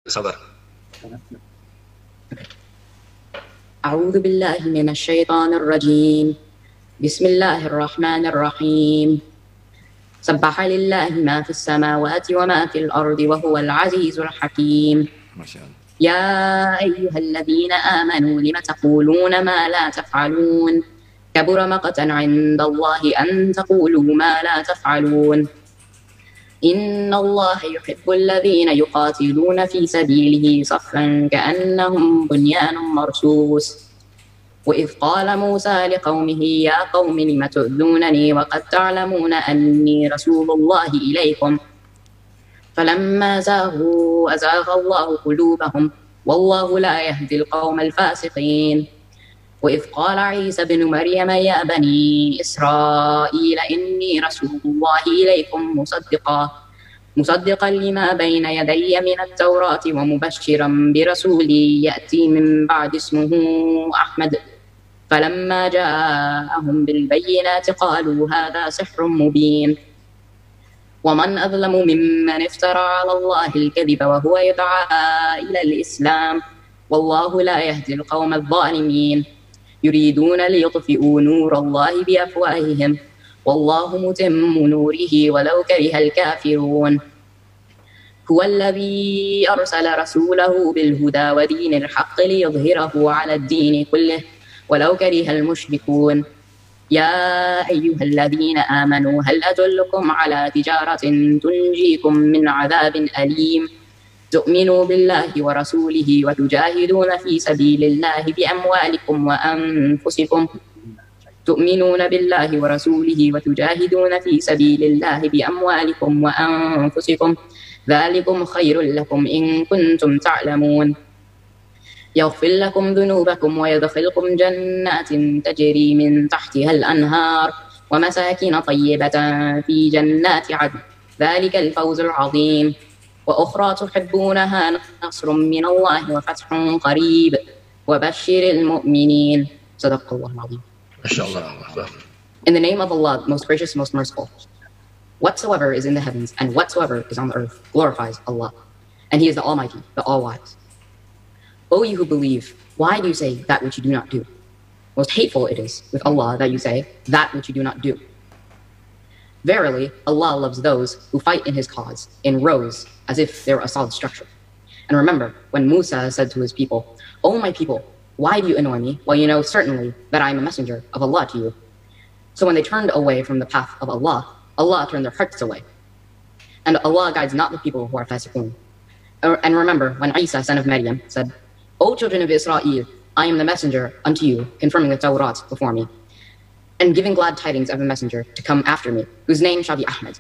Sabar. أعوذ بالله من الشيطان الرجيم. بسم الله الرحمن الرحيم. سبح لله ما في السماوات وما في الأرض وهو العزيز الحكيم. ما شاء الله. يا أيها الذين آمنوا لم تقولون ما لا تفعلون كبر مقتا عند الله أن تقولوا ما لا تفعلون إن الله يحب الذين يقاتلون في سبيله صفا كأنهم بنيان مرصوص وإذ قال موسى لقومه يا قوم لم تؤذونني وقد تعلمون أني رسول الله إليكم فلما زاغوا أزاغ الله قلوبهم والله لا يهدي القوم الفاسقين وإذ قال عيسى بن مريم يا بني إسرائيل إني رسول الله إليكم مصدقا لما بين يدي من التوراة ومبشرا برسول يأتي من بعد اسمه أحمد فلما جاءهم بالبينات قالوا هذا سحر مبين ومن أظلم ممن افترى على الله الكذب وهو يدعى إلى الإسلام والله لا يهدي القوم الظالمين يريدون ليطفئوا نور الله بأفواههم والله متم نوره ولو كره الكافرون هو الذي أرسل رسوله بالهدى ودين الحق ليظهره على الدين كله ولو كره المشركون يا أيها الذين آمنوا هل أدلكم على تجارة تنجيكم من عذاب أليم تؤمنوا بالله ورسوله وتجاهدون في سبيل الله بأموالكم وأنفسكم تؤمنون بالله ورسوله وتجاهدون في سبيل الله بأموالكم وأنفسكم ذلكم خير لكم إن كنتم تعلمون يغفر لكم ذنوبكم ويدخلكم جنات تجري من تحتها الأنهار ومساكن طيبة في جنات عدن ذلك الفوز العظيم وأخرى تحبونها نصر من الله وفتح قريب وبشر المؤمنين صدق الله العظيم. In the name of Allah, most gracious, most merciful. Whatsoever is in the heavens and whatsoever is on the earth glorifies Allah. And He is the Almighty, the All-Wise. O you who believe, why do you say that which you do not do? Most hateful it is with Allah that you say that which you do not do. Verily, Allah loves those who fight in His cause, in rows, as if they were a solid structure. And remember, when Musa said to his people, O my people, why do you annoy me, while you know certainly that I am a messenger of Allah to you? So when they turned away from the path of Allah, Allah turned their hearts away. And Allah guides not the people who are fasiqun. And remember, when Isa, son of Maryam, said, O children of Israel, I am the messenger unto you, confirming the Tawrat before me, and giving glad tidings of a messenger to come after me, whose name shall be Ahmed.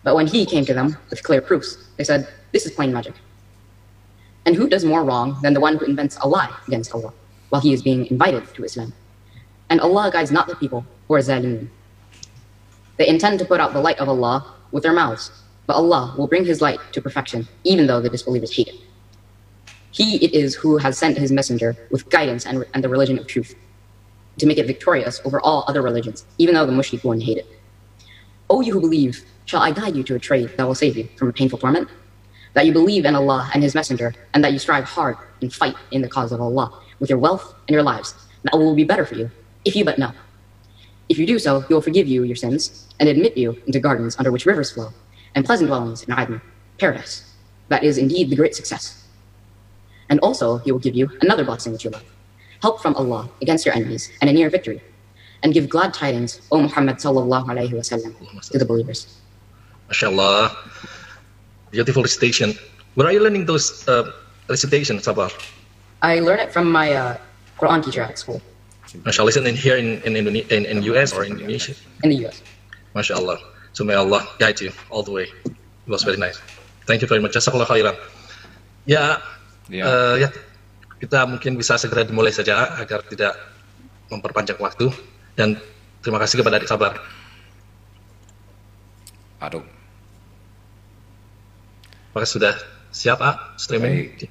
But when he came to them with clear proofs, they said, this is plain magic. And who does more wrong than the one who invents a lie against Allah, while he is being invited to Islam? And Allah guides not the people who are zalimun. They intend to put out the light of Allah with their mouths, but Allah will bring His light to perfection, even though the disbelievers hate it. He it is who has sent His messenger with guidance and the religion of truth, to make it victorious over all other religions, even though the mushrikun hate it. O you who believe, shall I guide you to a trade that will save you from a painful torment? That you believe in Allah and His messenger, and that you strive hard and fight in the cause of Allah with your wealth and your lives. That will be better for you, if you but know. If you do so, He will forgive you your sins and admit you into gardens under which rivers flow, and pleasant dwellings in Aden, paradise. That is indeed the great success. And also He will give you another blessing which you love, help from Allah against your enemies and a near victory, and give glad tidings, O Muhammad sallallahu alaihi wasallam, to the believers. MashaAllah, beautiful recitation. Where are you learning those recitations, Sabar? I learned it from my Quran teacher at school. MashaAllah, isn't it here in US or in Indonesia? In the US. MashaAllah. So may Allah guide you all the way. It was very nice. Thank you very much. Jazakallah khairan. Ya, kita mungkin bisa segera dimulai saja agar tidak memperpanjang waktu. Dan terima kasih kepada Adik Sabar. Aduh. Apakah sudah siap, streaming? Baik.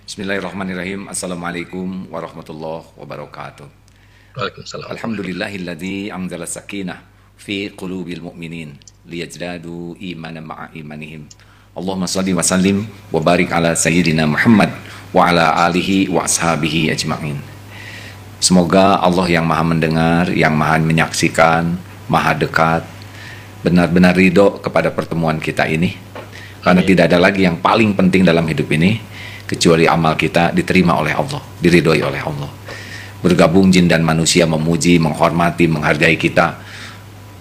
Bismillahirrahmanirrahim. Assalamualaikum warahmatullahi wabarakatuh. Waalaikumsalam. Alhamdulillahilladzi anzala sakinah fi qulubil mu'minin liyazdadu imanan ma'a imanihim Allahumma shalli wa sallim wa barik ala sayyidina Muhammad wa ala alihi wa ashabihi ajma'in. Semoga Allah yang maha mendengar, yang maha menyaksikan, maha dekat, benar-benar ridho kepada pertemuan kita ini. Karena tidak ada lagi yang paling penting dalam hidup ini kecuali amal kita diterima oleh Allah, diridhoi oleh Allah. Bergabung jin dan manusia memuji, menghormati, menghargai kita.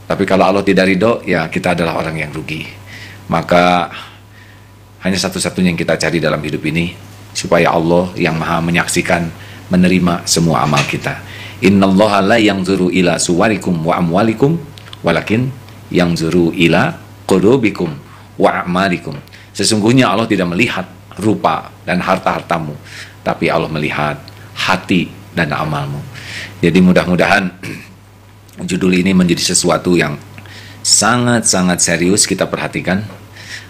Tapi kalau Allah tidak ridho, ya kita adalah orang yang rugi. Maka hanya satu-satunya yang kita cari dalam hidup ini, supaya Allah yang maha menyaksikan, menerima semua amal kita. Innallaha la yanzuru ila suwarikum wa amwalikum, walakin yanzuru ila qulubikum wa a'malikum. Sesungguhnya Allah tidak melihat rupa dan harta-hartamu, tapi Allah melihat hati dan amalmu. Jadi mudah-mudahan judul ini menjadi sesuatu yang sangat-sangat serius kita perhatikan,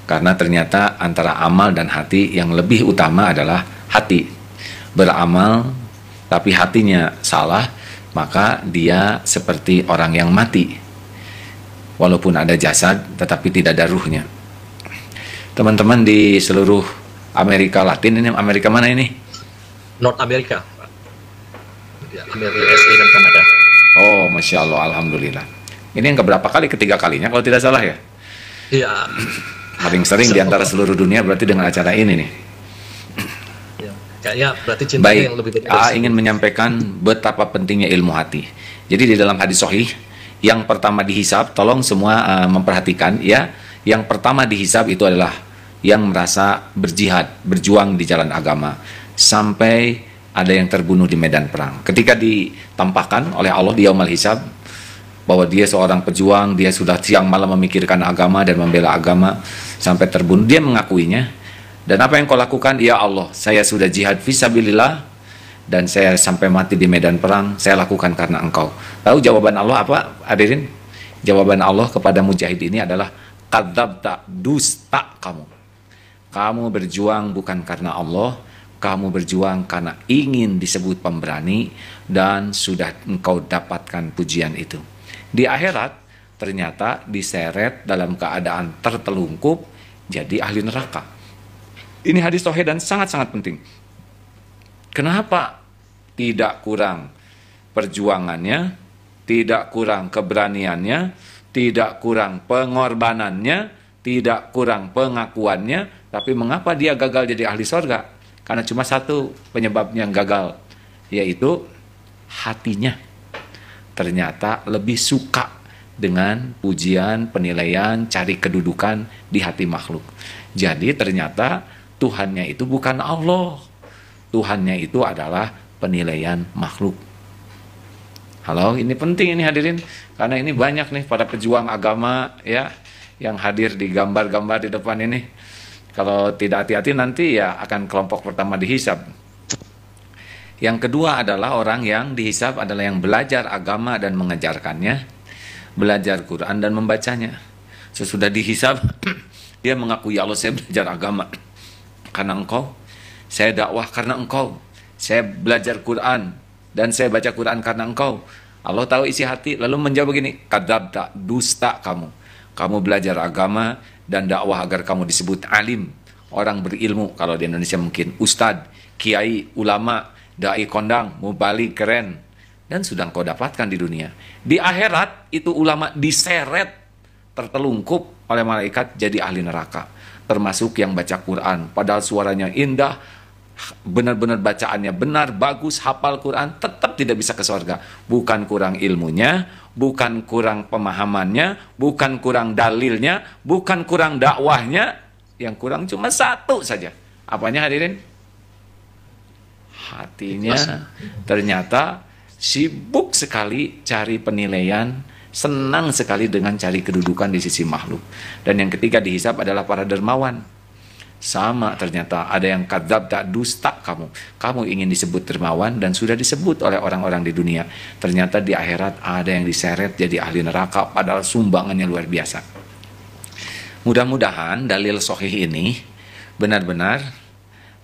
karena ternyata antara amal dan hati yang lebih utama adalah hati. Beramal tapi hatinya salah, maka dia seperti orang yang mati. Walaupun ada jasad tetapi tidak ada ruhnya. Teman-teman di seluruh Amerika Latin, ini Amerika mana ini? North America, ya, Amerika USA dan Kanada. Oh, Masya Allah, Alhamdulillah. Ini yang keberapa kali? Ketiga kalinya kalau tidak salah ya? Iya. Paling sering di antara seluruh dunia berarti dengan acara ini nih. Ya, kayaknya berarti cintanya Baik, yang lebih banyak. ingin menyampaikan betapa pentingnya ilmu hati. Jadi di dalam hadis sahih, yang pertama dihisab, tolong semua memperhatikan ya. Yang pertama dihisab itu adalah yang merasa berjihad, berjuang di jalan agama, sampai ada yang terbunuh di medan perang. Ketika ditampakkan oleh Allah di yaumul hisab, bahwa dia seorang pejuang, dia sudah siang malam memikirkan agama dan membela agama sampai terbunuh, dia mengakuinya. Dan apa yang kau lakukan? Ya Allah, saya sudah jihad fisabilillah dan saya sampai mati di medan perang, saya lakukan karena engkau. Tahu jawaban Allah apa, hadirin? Jawaban Allah kepada mujahid ini adalah kadzabta, dusta kamu. Kamu berjuang bukan karena Allah, kamu berjuang karena ingin disebut pemberani dan sudah engkau dapatkan pujian itu. Di akhirat ternyata diseret dalam keadaan tertelungkup jadi ahli neraka. Ini hadis sahih dan sangat-sangat penting. Kenapa? Tidak kurang perjuangannya, tidak kurang keberaniannya, tidak kurang pengorbanannya, tidak kurang pengakuannya, tapi mengapa dia gagal jadi ahli sorga? Karena cuma satu penyebabnya yang gagal, yaitu hatinya. Ternyata lebih suka dengan pujian, penilaian, cari kedudukan di hati makhluk. Jadi ternyata Tuhannya itu bukan Allah. Tuhannya itu adalah penilaian makhluk. Halo, ini penting ini hadirin, karena ini banyak nih para pejuang agama ya yang hadir di gambar-gambar di depan ini. Kalau tidak hati-hati nanti ya akan kelompok pertama dihisab. Yang kedua adalah orang yang dihisab adalah yang belajar agama dan mengejarkannya, belajar Quran dan membacanya. Sesudah dihisab, dia mengakui, ya Allah, saya belajar agama karena engkau, saya dakwah karena engkau, saya belajar Quran dan saya baca Quran karena engkau. Allah tahu isi hati, lalu menjawab begini, kadzabta, dusta kamu. Kamu belajar agama dan dakwah agar kamu disebut alim, orang berilmu, kalau di Indonesia mungkin ustadz, kiai, ulama, dai kondang, mubalik, keren, dan sudah kau dapatkan di dunia. Di akhirat itu ulama diseret, tertelungkup oleh malaikat jadi ahli neraka, termasuk yang baca Quran padahal suaranya indah, benar-benar bacaannya benar, bagus, hafal Quran, tetap tidak bisa ke surga. Bukan kurang ilmunya, bukan kurang pemahamannya, bukan kurang dalilnya, bukan kurang dakwahnya, yang kurang cuma satu saja. Apanya hadirin? Hatinya. Ternyata sibuk sekali cari penilaian, senang sekali dengan cari kedudukan di sisi makhluk. Dan yang ketiga dihisab adalah para dermawan. Sama, ternyata ada yang kadzab, tak dusta kamu. Kamu ingin disebut dermawan dan sudah disebut oleh orang-orang di dunia. Ternyata di akhirat ada yang diseret jadi ahli neraka padahal sumbangannya luar biasa. Mudah-mudahan dalil sahih ini benar-benar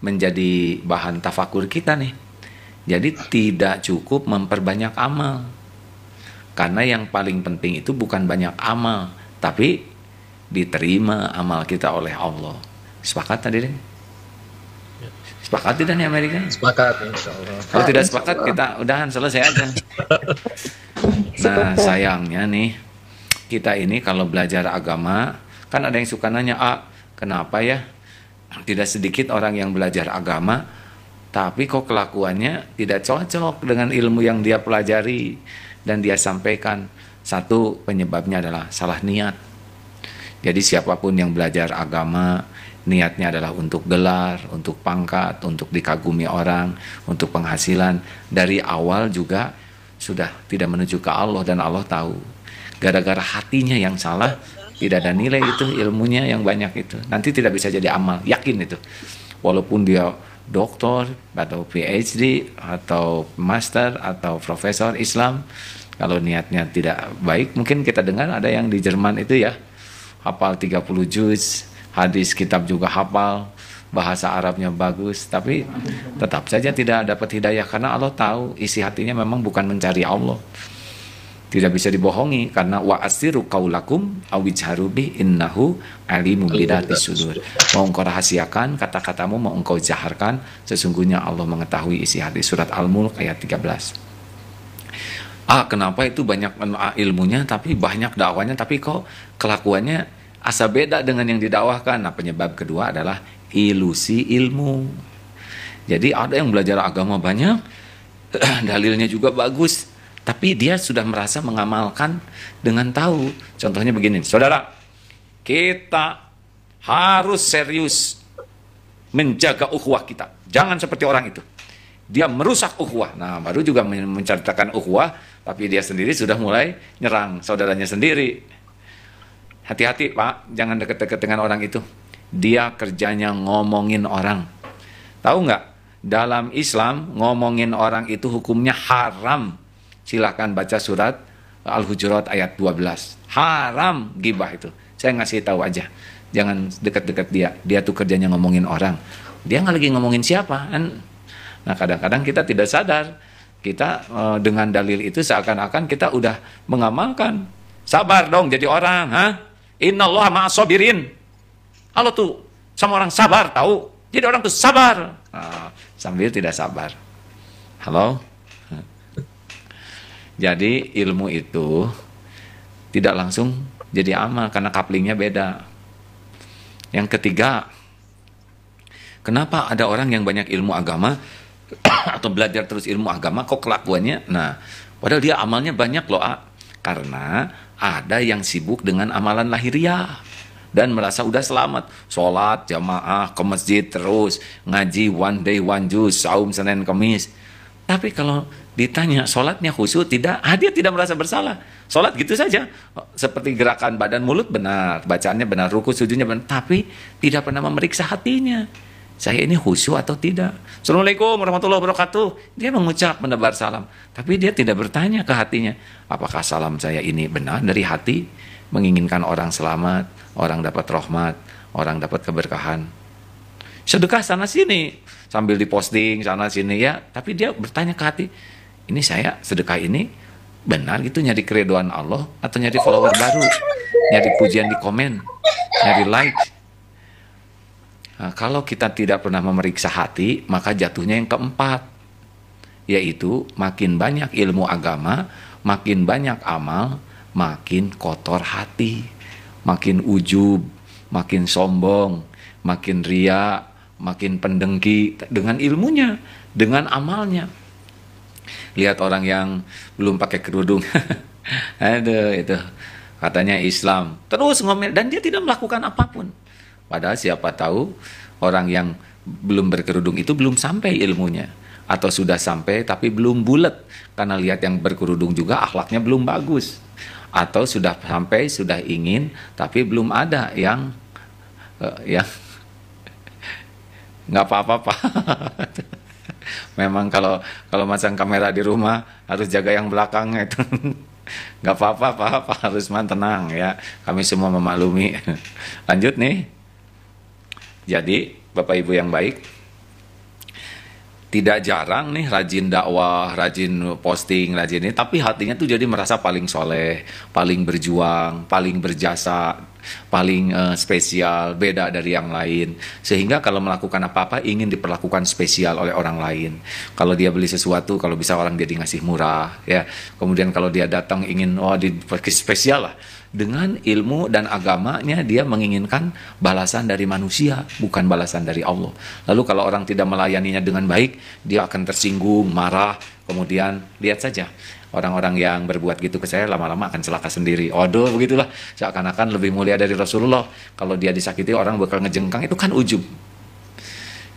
menjadi bahan tafakur kita nih. Jadi tidak cukup memperbanyak amal. Karena yang paling penting itu bukan banyak amal, tapi diterima amal kita oleh Allah. Sepakat tadi deh? Sepakat tidak nih Amerika? Sepakat, insya Allah. Kalau tidak Insya sepakat, Allah. kita udahan, selesai aja. Nah, sayangnya nih, kita ini kalau belajar agama, kan ada yang suka nanya, kenapa ya tidak sedikit orang yang belajar agama, tapi kok kelakuannya tidak cocok dengan ilmu yang dia pelajari dan dia sampaikan. Satu penyebabnya adalah salah niat. Jadi siapapun yang belajar agama, niatnya adalah untuk gelar, untuk pangkat, untuk dikagumi orang, untuk penghasilan. Dari awal juga sudah tidak menuju ke Allah, dan Allah tahu. Gara-gara hatinya yang salah, tidak ada nilai itu ilmunya yang banyak itu. Nanti tidak bisa jadi amal, yakin itu. Walaupun dia doktor atau PhD atau master atau profesor Islam, kalau niatnya tidak baik, mungkin kita dengar ada yang di Jerman itu ya, hafal 30 juz, hadis kitab juga hafal, bahasa Arabnya bagus, tapi tetap saja tidak dapat hidayah karena Allah tahu isi hatinya memang bukan mencari Allah. Tidak bisa dibohongi karena wa asiru qaulakum awijharu bi innahu alimun bidatis sudur. Mau engkau rahasiakan kata-katamu, mau engkau jaharkan, sesungguhnya Allah mengetahui isi hati. Surat Al-Mulk ayat 13. Kenapa itu banyak ilmunya tapi banyak dakwanya, tapi kok kelakuannya asa beda dengan yang didakwahkan? Nah, penyebab kedua adalah ilusi ilmu. Jadi ada yang belajar agama banyak, dalilnya juga bagus, tapi dia sudah merasa mengamalkan dengan tahu. Contohnya begini, saudara, kita harus serius menjaga ukhuwah kita. Jangan seperti orang itu. Dia merusak ukhuwah. Nah, baru juga menceritakan ukhuwah, tapi dia sendiri sudah mulai nyerang saudaranya sendiri. Hati-hati Pak, jangan dekat-dekat dengan orang itu. Dia kerjanya ngomongin orang. Tahu nggak? Dalam Islam, ngomongin orang itu hukumnya haram. Silahkan baca surat Al-Hujurat ayat 12. Haram gibah itu. Saya ngasih tahu aja. Jangan dekat-dekat dia. Dia tuh kerjanya ngomongin orang. Dia nggak lagi ngomongin siapa. Nah, kadang-kadang kita tidak sadar. Kita dengan dalil itu seakan-akan kita udah mengamalkan. Sabar dong jadi orang. Innallaha ma'as-sabirin. Allah tuh sama orang sabar, tahu. Jadi orang tuh sabar. Sambil tidak sabar. Halo? Jadi ilmu itu tidak langsung jadi amal karena couplingnya beda. Yang ketiga, kenapa ada orang yang banyak ilmu agama atau belajar terus ilmu agama kok kelakuannya? Nah, padahal dia amalnya banyak loh, karena ada yang sibuk dengan amalan lahiriah dan merasa udah selamat, sholat jamaah, ke masjid terus, ngaji one day one juz, saum Senin Kamis. Tapi kalau ditanya sholatnya khusyuk tidak, dia tidak merasa bersalah. Sholat gitu saja, seperti gerakan badan mulut benar, bacaannya benar, ruku sujudnya benar, tapi tidak pernah memeriksa hatinya. Saya ini khusyuk atau tidak? Assalamualaikum warahmatullahi wabarakatuh. Dia mengucap, menebar salam, tapi dia tidak bertanya ke hatinya, apakah salam saya ini benar dari hati, menginginkan orang selamat, orang dapat rahmat, orang dapat keberkahan. Sedekah sana sini, sambil diposting sana sini ya, tapi dia bertanya ke hati, ini saya sedekah ini benar gitu, nyari keridhaan Allah atau nyari follower baru, nyari pujian di komen, nyari like. Nah, kalau kita tidak pernah memeriksa hati, maka jatuhnya yang keempat, yaitu makin banyak ilmu agama, makin banyak amal, makin kotor hati, makin ujub, makin sombong, makin ria, makin pendengki dengan ilmunya, dengan amalnya. Lihat orang yang belum pakai kerudung, aduh itu katanya Islam, terus ngomel dan dia tidak melakukan apapun. Padahal siapa tahu orang yang belum berkerudung itu belum sampai ilmunya, atau sudah sampai tapi belum bulat karena lihat yang berkerudung juga akhlaknya belum bagus, atau sudah sampai sudah ingin tapi belum ada yang nggak apa-apa. Memang kalau masang kamera di rumah harus jaga yang belakang itu. Nggak apa-apa Pak, harus tenang ya. Kami semua memaklumi. Lanjut nih. Jadi Bapak Ibu yang baik, tidak jarang nih rajin dakwah, rajin posting, rajin ini, tapi hatinya tuh jadi merasa paling soleh, paling berjuang, paling berjasa. paling spesial, beda dari yang lain. Sehingga kalau melakukan apa-apa ingin diperlakukan spesial oleh orang lain. Kalau dia beli sesuatu, kalau bisa orang dia ngasih murah, ya. Kemudian kalau dia datang ingin dipakai spesial lah. Dengan ilmu dan agamanya dia menginginkan balasan dari manusia, bukan balasan dari Allah. Lalu kalau orang tidak melayaninya dengan baik, dia akan tersinggung, marah. Kemudian lihat saja orang-orang yang berbuat gitu ke saya lama-lama akan celaka sendiri. Waduh, begitulah. Seakan-akan lebih mulia dari Rasulullah. Kalau dia disakiti orang bakal ngejengkang, itu kan ujub.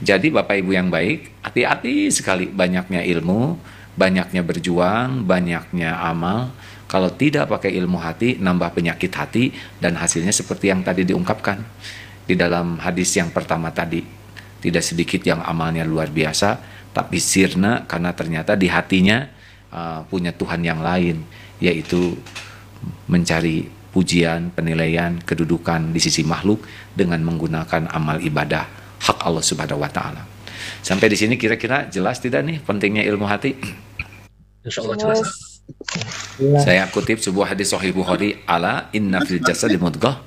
Jadi Bapak Ibu yang baik, hati-hati sekali banyaknya ilmu, banyaknya berjuang, banyaknya amal. Kalau tidak pakai ilmu hati, nambah penyakit hati, dan hasilnya seperti yang tadi diungkapkan di dalam hadis yang pertama tadi. Tidak sedikit yang amalnya luar biasa, tapi sirna karena ternyata di hatinya punya Tuhan yang lain, yaitu mencari pujian, penilaian, kedudukan di sisi makhluk dengan menggunakan amal ibadah hak Allah Subhanahu wa taala. Sampai di sini kira-kira jelas tidak nih pentingnya ilmu hati? Insya Allah jelas. Saya kutip sebuah hadis Sahih Bukhari, ala inna fil jasadi mudghah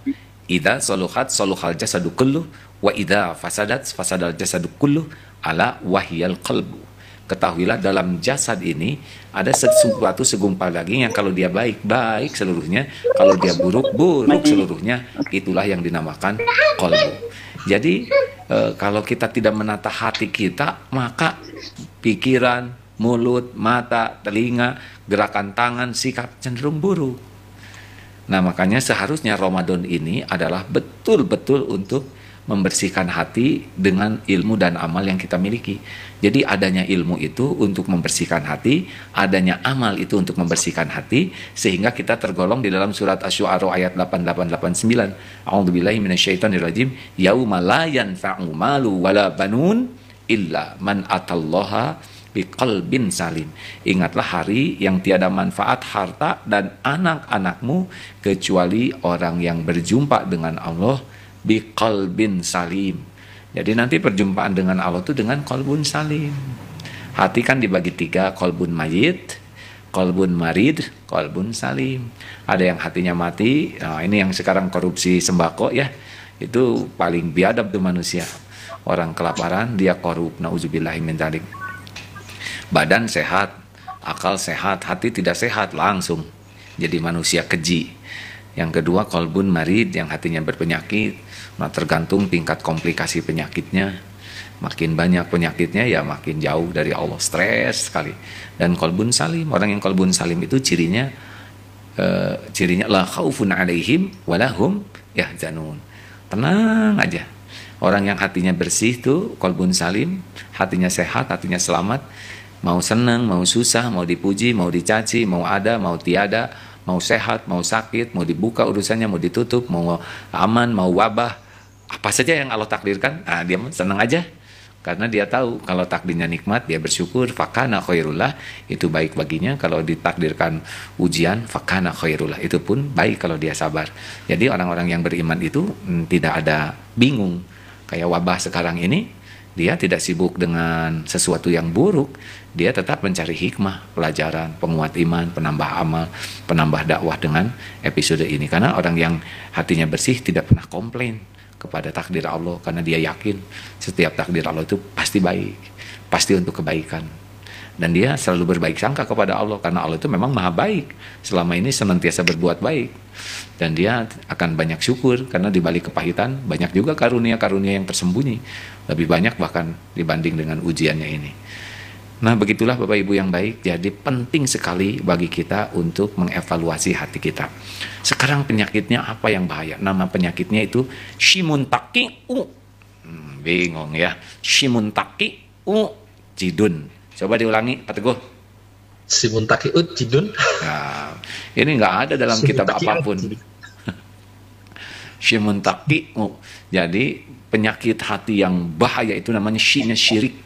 idza saluhat saluhal jasadu kullu wa idza fasadat fasadal jasadu kullu ala wahyal qalbu. Ketahuilah dalam jasad ini ada sesuatu segumpal daging yang kalau dia baik, baik seluruhnya, kalau dia buruk, buruk seluruhnya. Itulah yang dinamakan qalbu. Jadi kalau kita tidak menata hati kita, maka pikiran, mulut, mata, telinga, gerakan tangan, sikap cenderung buruk. Nah, makanya seharusnya Ramadan ini adalah betul-betul untuk membersihkan hati dengan ilmu dan amal yang kita miliki. Jadi adanya ilmu itu untuk membersihkan hati, adanya amal itu untuk membersihkan hati, sehingga kita tergolong di dalam surat Asy-Syu'ara ayat 8889. A'udzubillahi minasyaitonirrajim. Yauma la yanfa'u malu wala banun illa man atallaha biqalbin salim. Ingatlah hari yang tiada manfaat harta dan anak-anakmu kecuali orang yang berjumpa dengan Allah biqalbin salim. Jadi nanti perjumpaan dengan Allah itu dengan qalbun salim. Hati kan dibagi 3, qalbun mayit, qalbun marid, qalbun salim. Ada yang hatinya mati. Nah, ini yang sekarang korupsi sembako ya. Itu paling biadab tuh manusia. Orang kelaparan dia korup, nauzubillahi min dzalik. Badan sehat, akal sehat, hati tidak sehat, langsung jadi manusia keji. Yang kedua qalbun marid, yang hatinya berpenyakit. Nah, tergantung tingkat komplikasi penyakitnya. Makin banyak penyakitnya ya makin jauh dari Allah, stres sekali. Dan qalbun salim, orang yang qalbun salim itu cirinya la khaufun alaihim walahum yahzanun. Tenang aja. Orang yang hatinya bersih tuh qalbun salim, hatinya sehat, hatinya selamat. Mau senang, mau susah, mau dipuji, mau dicaci, mau ada, mau tiada, mau sehat, mau sakit, mau dibuka urusannya, mau ditutup, mau aman, mau wabah, apa saja yang Allah takdirkan, dia senang aja. Karena dia tahu kalau takdirnya nikmat, dia bersyukur, fakana khairullah, itu baik baginya. Kalau ditakdirkan ujian, fakana khairullah, itu pun baik kalau dia sabar. Jadi orang-orang yang beriman itu tidak ada bingung. Kayak wabah sekarang ini, dia tidak sibuk dengan sesuatu yang buruk, dia tetap mencari hikmah, pelajaran, penguat iman, penambah amal, penambah dakwah dengan episode ini. Karena orang yang hatinya bersih tidak pernah komplain kepada takdir Allah, karena dia yakin setiap takdir Allah itu pasti baik, pasti untuk kebaikan. Dan dia selalu berbaik sangka kepada Allah, karena Allah itu memang maha baik, selama ini senantiasa berbuat baik. Dan dia akan banyak syukur, karena di balik kepahitan banyak juga karunia-karunia yang tersembunyi, lebih banyak bahkan dibanding dengan ujiannya ini. Nah, begitulah Bapak Ibu yang baik. Jadi penting sekali bagi kita untuk mengevaluasi hati kita. Sekarang penyakitnya apa yang bahaya? Nama penyakitnya itu shimuntaki bingung ya. Shimuntaki jidun. Coba diulangi, Pak Teguh. Shimuntaki jidun. Nah, ini nggak ada dalam kitab apapun. Shimuntaki. Jadi penyakit hati yang bahaya itu namanya syirik.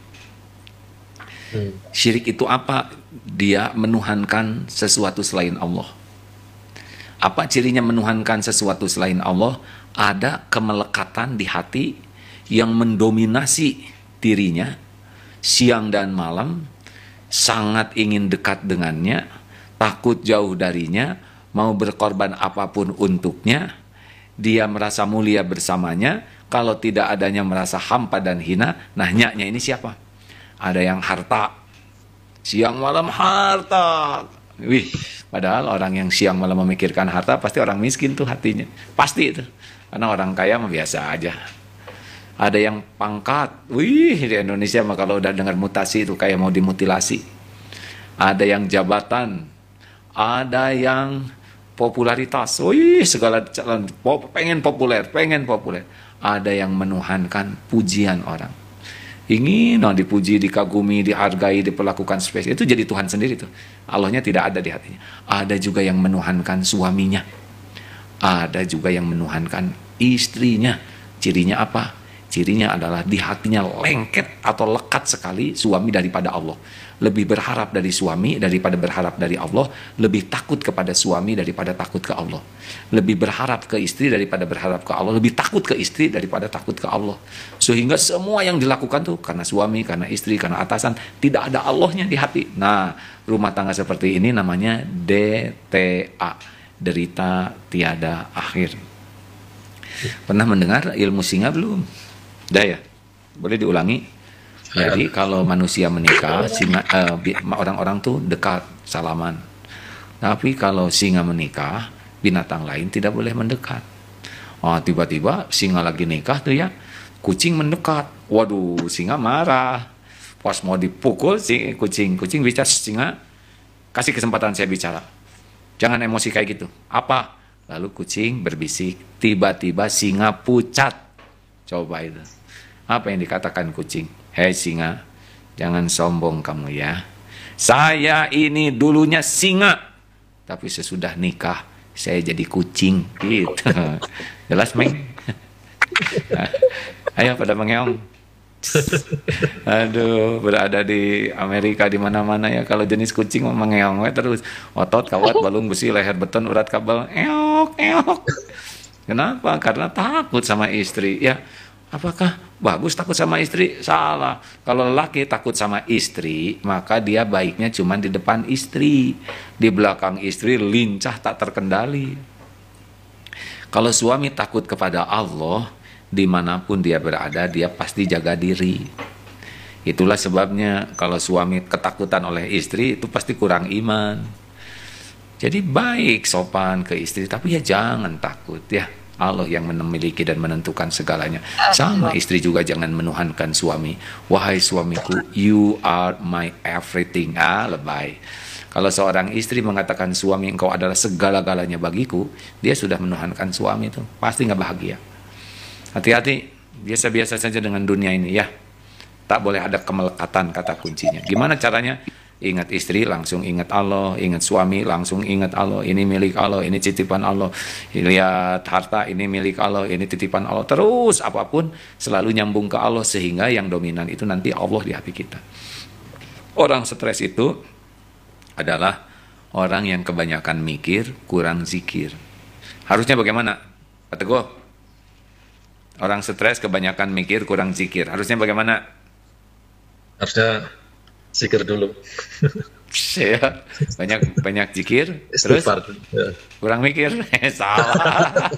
Syirik itu apa? Dia menuhankan sesuatu selain Allah. Apa cirinya menuhankan sesuatu selain Allah? Ada kemelekatan di hati yang mendominasi dirinya siang dan malam, sangat ingin dekat dengannya, takut jauh darinya, mau berkorban apapun untuknya. dia merasa mulia bersamanya, kalau tidak adanya merasa hampa dan hina. Nah, nyaknya ini siapa? Ada yang harta, siang malam harta. Wih, padahal orang yang siang malam memikirkan harta pasti orang miskin tuh hatinya. Pasti itu. Karena orang kaya mah biasa aja. Ada yang pangkat. Wih, di Indonesia mah kalau udah dengar mutasi itu kayak mau dimutilasi. Ada yang jabatan. Ada yang popularitas. Wih, segala calon pengen populer. Ada yang menuhankan pujian orang. Ingin dipuji, dikagumi, dihargai, diperlakukan spesial. Itu jadi Tuhan sendiri tuh. Allahnya tidak ada di hatinya. Ada juga yang menuhankan suaminya. Ada juga yang menuhankan istrinya. Cirinya apa? Cirinya adalah di hatinya lengket atau lekat sekali suami daripada Allah. Lebih berharap dari suami daripada berharap dari Allah. Lebih takut kepada suami daripada takut ke Allah. Lebih berharap ke istri daripada berharap ke Allah. Lebih takut ke istri daripada takut ke Allah. Sehingga semua yang dilakukan tuh karena suami, karena istri, karena atasan. Tidak ada Allahnya di hati. Nah, rumah tangga seperti ini namanya DTA. Derita tiada akhir. Pernah mendengar ilmu singa belum? Udah ya? Boleh diulangi? Jadi kalau manusia menikah, orang-orang tuh dekat, salaman. Tapi kalau singa menikah, binatang lain tidak boleh mendekat. Oh, tiba-tiba singa lagi nikah tuh ya, kucing mendekat. Waduh, singa marah. Pas mau dipukul si kucing bicara, singa kasih kesempatan saya bicara. Jangan emosi kayak gitu. Apa? Lalu kucing berbisik, tiba-tiba singa pucat. Coba itu. Apa yang dikatakan kucing? Hei singa, jangan sombong kamu ya. Saya ini dulunya singa, tapi sesudah nikah saya jadi kucing. Gitu. Jelas, Meng? Ayo pada mengeong. Aduh, berada di Amerika di mana-mana ya, kalau jenis kucing mengeong terus. Otot, kawat, balung besi, leher beton, urat kabel. Eok. Kenapa? Karena takut sama istri. Ya, apakah bagus takut sama istri? Salah. Kalau lelaki takut sama istri, maka dia baiknya cuma di depan istri. Di belakang istri lincah tak terkendali. Kalau suami takut kepada Allah, dimanapun dia berada, dia pasti jaga diri. Itulah sebabnya kalau suami ketakutan oleh istri, itu pasti kurang iman. Jadi baik sopan ke istri, tapi ya jangan takut ya. Allah yang memiliki dan menentukan segalanya. Sama istri juga jangan menuhankan suami. Wahai suamiku, you are my everything. Lebay. Kalau seorang istri mengatakan suami engkau adalah segala-galanya bagiku, dia sudah menuhankan suami itu. Pasti nggak bahagia. Hati-hati, biasa-biasa saja dengan dunia ini ya. Tak boleh ada kemelekatan kata kuncinya. Gimana caranya? Ingat istri, langsung ingat Allah. Ingat suami, langsung ingat Allah. Ini milik Allah, ini titipan Allah. Lihat harta, ini milik Allah, ini titipan Allah. Terus apapun selalu nyambung ke Allah, sehingga yang dominan itu nanti Allah di hati kita. Orang stres itu adalah orang yang kebanyakan mikir, kurang zikir. Harusnya bagaimana? Pak Teguh? Orang stres kebanyakan mikir, kurang zikir. Harusnya bagaimana? Harusnya zikir dulu. Ya, banyak zikir, terus kurang mikir. Salah.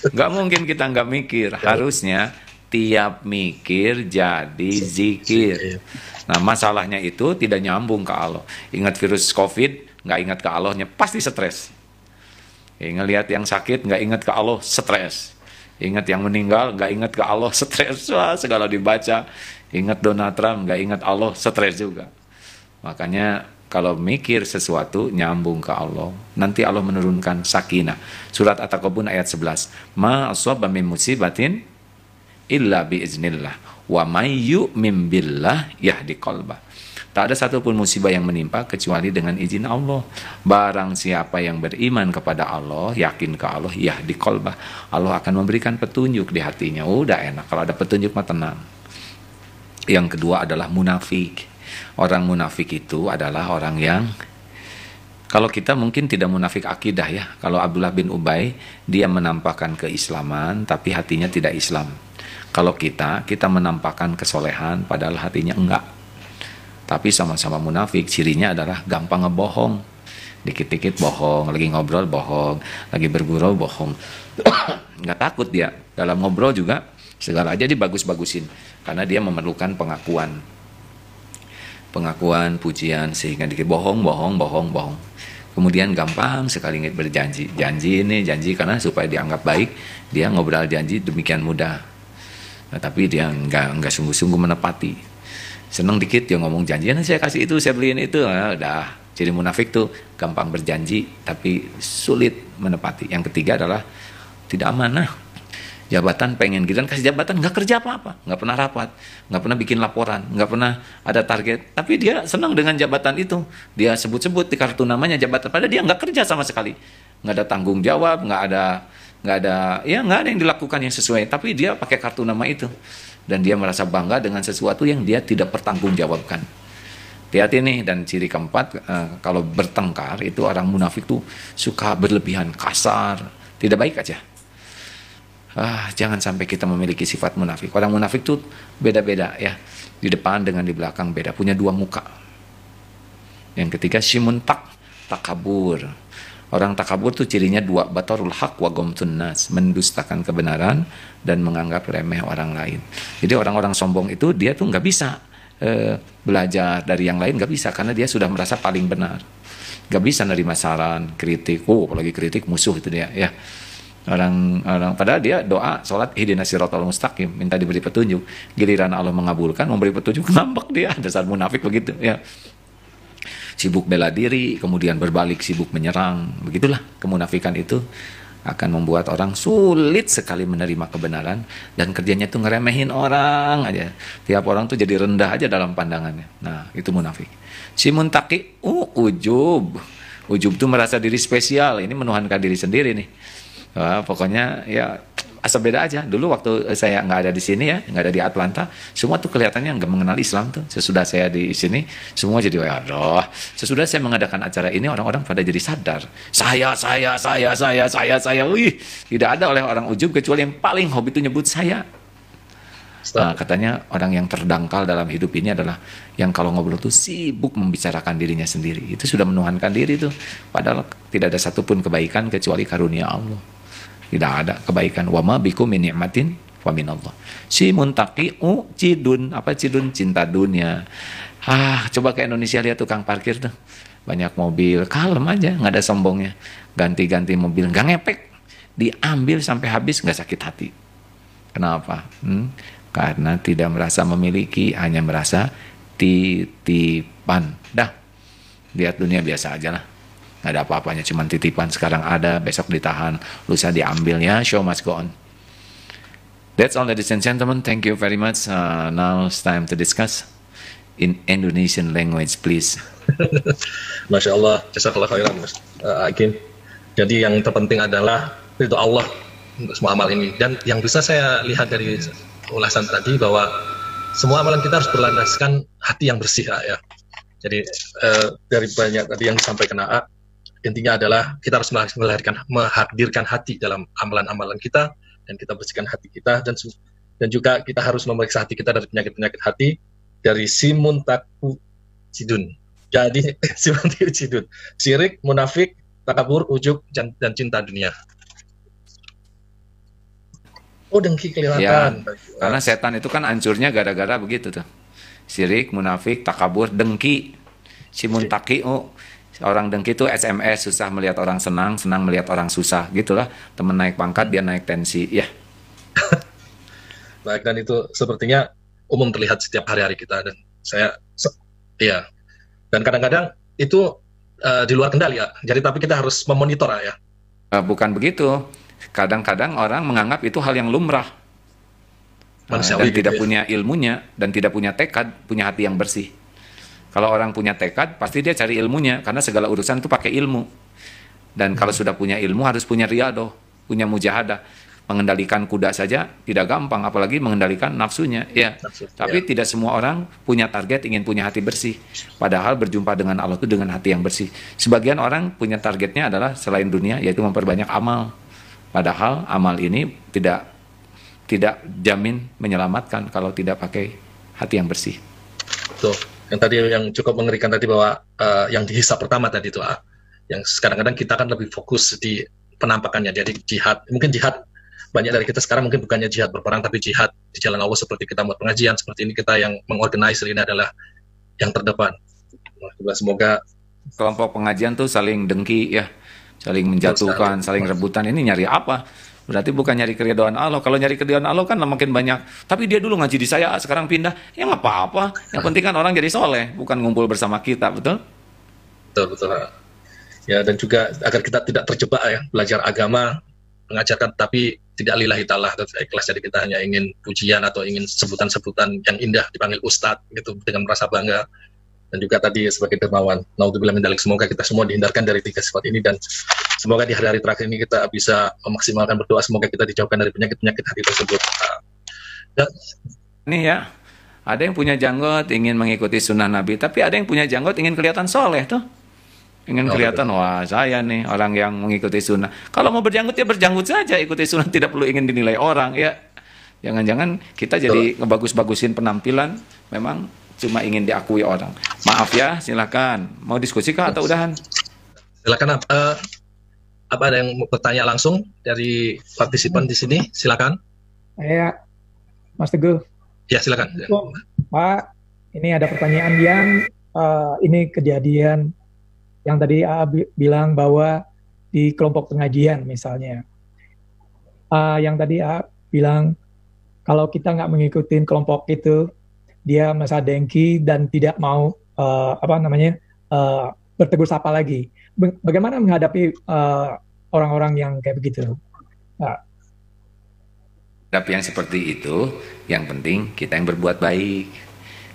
Nggak mungkin kita nggak mikir. Harusnya tiap mikir jadi zikir. Nah, masalahnya itu tidak nyambung ke Allah. Ingat virus COVID, nggak ingat ke Allahnya, pasti stres. Ngelihat yang sakit, nggak ingat ke Allah, stres. Ingat yang meninggal, nggak ingat ke Allah, stres. Wah, segala dibaca. Ingat Donald Trump, nggak ingat Allah, stres juga. Makanya kalau mikir sesuatu nyambung ke Allah, nanti Allah menurunkan sakinah. Surat At-Taqabun ayat 11. Ma aswaba min musibatin illa biiznillah wa may yu'min billah yahdi qalbah. Tak ada satupun musibah yang menimpa kecuali dengan izin Allah. Barang siapa yang beriman kepada Allah, yakin ke Allah, yahdi qalbah, Allah akan memberikan petunjuk di hatinya. Udah enak, kalau ada petunjuk mah tenang. Yang kedua adalah munafik. Orang munafik itu adalah orang yang, kalau kita mungkin tidak munafik akidah ya. Kalau Abdullah bin Ubay, dia menampakkan keislaman tapi hatinya tidak Islam. Kalau kita menampakkan kesolehan padahal hatinya enggak. Tapi sama-sama munafik, cirinya adalah gampang ngebohong. Dikit-dikit bohong, lagi ngobrol bohong, lagi bergurau bohong. Nggak takut dia. Dalam ngobrol juga segala aja dibagus-bagusin. Karena dia memerlukan pengakuan. Pengakuan, pujian, sehingga dikit bohong. Kemudian gampang sekali berjanji. Janji karena supaya dianggap baik, dia ngobrol janji demikian mudah. Nah, tapi dia nggak sungguh-sungguh menepati. Seneng dikit dia ngomong janji, saya kasih itu, saya beliin itu. Nah, udah. Jadi munafik tuh gampang berjanji tapi sulit menepati. Yang ketiga adalah tidak amanah. Jabatan pengen gitu, kasih jabatan nggak kerja apa-apa, nggak pernah rapat, nggak pernah bikin laporan, nggak pernah ada target. Tapi dia senang dengan jabatan itu. Dia sebut-sebut di kartu namanya jabatan, padahal dia nggak kerja sama sekali, nggak ada tanggung jawab, nggak ada yang dilakukan yang sesuai. Tapi dia pakai kartu nama itu dan dia merasa bangga dengan sesuatu yang dia tidak pertanggungjawabkan. Hati-hati nih. Dan ciri keempat, kalau bertengkar itu orang munafik tuh suka berlebihan, kasar, tidak baik aja. Jangan sampai kita memiliki sifat munafik. Orang munafik tuh beda-beda ya, di depan dengan di belakang beda, punya dua muka. Yang ketiga syimuntak, takabur. Orang takabur tuh cirinya dua, batarul haq wa ghamtun nas, mendustakan kebenaran dan menganggap remeh orang lain. Jadi orang-orang sombong itu dia tuh nggak bisa belajar dari yang lain, nggak bisa, karena dia sudah merasa paling benar, nggak bisa nerima saran, kritik. Apalagi kritik musuh itu dia ya. Orang padahal dia doa sholat ihdinas siratal mustaqim, minta diberi petunjuk, giliran Allah mengabulkan, memberi petunjuk, ngambek dia. Dasar munafik begitu ya. Sibuk bela diri, kemudian berbalik sibuk menyerang. Begitulah kemunafikan itu akan membuat orang sulit sekali menerima kebenaran, dan kerjanya tuh ngeremehin orang aja. Tiap orang tuh jadi rendah aja dalam pandangannya. Nah, itu munafik. Si muntaki, ujub. Ujub tuh merasa diri spesial. Ini menuhankan diri sendiri nih. Pokoknya ya asal beda aja. Dulu waktu saya nggak ada di sini ya, nggak ada di Atlanta, semua tuh kelihatannya nggak mengenal Islam tuh. Sesudah saya di sini, semua jadi waduh. Sesudah saya mengadakan acara ini, orang-orang pada jadi sadar. Saya. Wih, tidak ada oleh orang ujub kecuali yang paling hobi itu nyebut saya. Katanya orang yang terdangkal dalam hidup ini adalah yang kalau ngobrol tuh sibuk membicarakan dirinya sendiri. Itu sudah menuhankan diri tuh. Padahal tidak ada satupun kebaikan kecuali karunia Allah. Tidak ada kebaikan. Wa ma bikum min ni'matin fa minallah. Si muntaqi'u cidun. Apa cidun? Cinta dunia. Coba ke Indonesia lihat tukang parkir tuh. Banyak mobil, kalem aja, nggak ada sombongnya. Ganti-ganti mobil, nggak ngepek. Diambil sampai habis, nggak sakit hati. Kenapa? Karena tidak merasa memiliki, hanya merasa titipan. Dah, lihat dunia biasa aja lah. Nggak ada apa-apanya, cuman titipan. Sekarang ada, besok ditahan, lusa diambil ya. Show must go on. That's all, ladies and gentlemen. Thank you very much. Now it's time to discuss in Indonesian language, please. Masya Allah, jazakallah khairan Mas Hakim. Jadi yang terpenting adalah ridho Allah untuk semua amal ini. Dan yang bisa saya lihat dari ulasan tadi bahwa semua amalan kita harus berlandaskan hati yang bersih ya. Jadi dari banyak tadi yang disampaikan intinya adalah kita harus menghadirkan hati dalam amalan-amalan kita, dan kita bersihkan hati kita, dan juga kita harus memeriksa hati kita dari penyakit-penyakit hati, dari simuntaku cidun. Jadi simuntaku cidun, syirik, munafik, takabur, ujub, dan cinta dunia. Dengki kelihatan. Ya, karena setan itu kan hancurnya gara-gara begitu tuh. Syirik, munafik, takabur, dengki. Simuntaki, orang dengki itu SMS, susah melihat orang senang, senang melihat orang susah, gitulah. Temen naik pangkat, dia naik tensi, ya. Baik, dan itu sepertinya umum terlihat setiap hari-hari kita, dan iya. Dan kadang-kadang itu di luar kendali ya. Jadi tapi kita harus memonitor ya. Bukan begitu. Kadang-kadang orang menganggap itu hal yang lumrah. Dan tidak punya ilmunya, dan tidak punya tekad, punya hati yang bersih. Kalau orang punya tekad, pasti dia cari ilmunya, karena segala urusan itu pakai ilmu. Dan kalau sudah punya ilmu, harus punya riadoh, punya mujahadah. Mengendalikan kuda saja tidak gampang, apalagi mengendalikan nafsunya. Ya. Tapi tidak semua orang punya target ingin punya hati bersih. Padahal berjumpa dengan Allah itu dengan hati yang bersih. Sebagian orang punya targetnya adalah selain dunia, yaitu memperbanyak amal. Padahal amal ini tidak jamin menyelamatkan kalau tidak pakai hati yang bersih. Tuh. Yang tadi yang cukup mengerikan tadi bahwa yang dihisap pertama tadi itu Yang kadang-kadang kita kan lebih fokus di penampakannya, jadi jihad. Mungkin jihad banyak dari kita sekarang mungkin bukannya jihad berperang, tapi jihad di jalan Allah, seperti kita buat pengajian seperti ini, kita yang mengorganisir ini adalah yang terdepan. Semoga kelompok pengajian tuh saling dengki ya, saling menjatuhkan, saling rebutan. Ini nyari apa? Berarti bukan nyari keridhaan Allah. Kalau nyari keridhaan Allah kan makin banyak. Tapi dia dulu ngaji di saya, sekarang pindah. Ya nggak apa-apa. Yang penting kan orang jadi soleh, bukan ngumpul bersama kita, betul? Betul. Ya, dan juga agar kita tidak terjebak ya, belajar agama, mengajarkan tapi tidak lillahi ta'ala, ikhlas. Jadi kita hanya ingin pujian atau ingin sebutan-sebutan yang indah, dipanggil ustadz gitu dengan merasa bangga. Dan juga tadi sebagai dermawan, naudzubillah min dzalik, semoga kita semua dihindarkan dari 3 sifat ini, dan semoga di hari-hari terakhir ini kita bisa memaksimalkan berdoa, semoga kita dijauhkan dari penyakit-penyakit hati tersebut. Ini ya, ada yang punya janggot ingin mengikuti sunnah Nabi, tapi ada yang punya janggot ingin kelihatan soleh tuh. Ingin kelihatan, wah saya nih orang yang mengikuti sunnah. Kalau mau berjanggut ya berjanggut saja, ikuti sunnah, tidak perlu ingin dinilai orang ya. Jangan-jangan kita jadi ngebagus-bagusin penampilan, memang cuma ingin diakui orang. Maaf ya, silakan. Mau diskusi kah atau udahan? Silakan. Apa ada yang mau bertanya langsung dari partisipan di sini? Silakan. Saya, Mas Teguh. Ya, silakan. Pak, ini ada pertanyaan yang ini kejadian yang tadi bilang bahwa di kelompok pengajian misalnya. Yang tadi bilang kalau kita nggak mengikuti kelompok itu, dia merasa dengki dan tidak mau bertegur sapa lagi. Bagaimana menghadapi orang-orang yang kayak begitu? Tapi yang seperti itu, yang penting kita yang berbuat baik.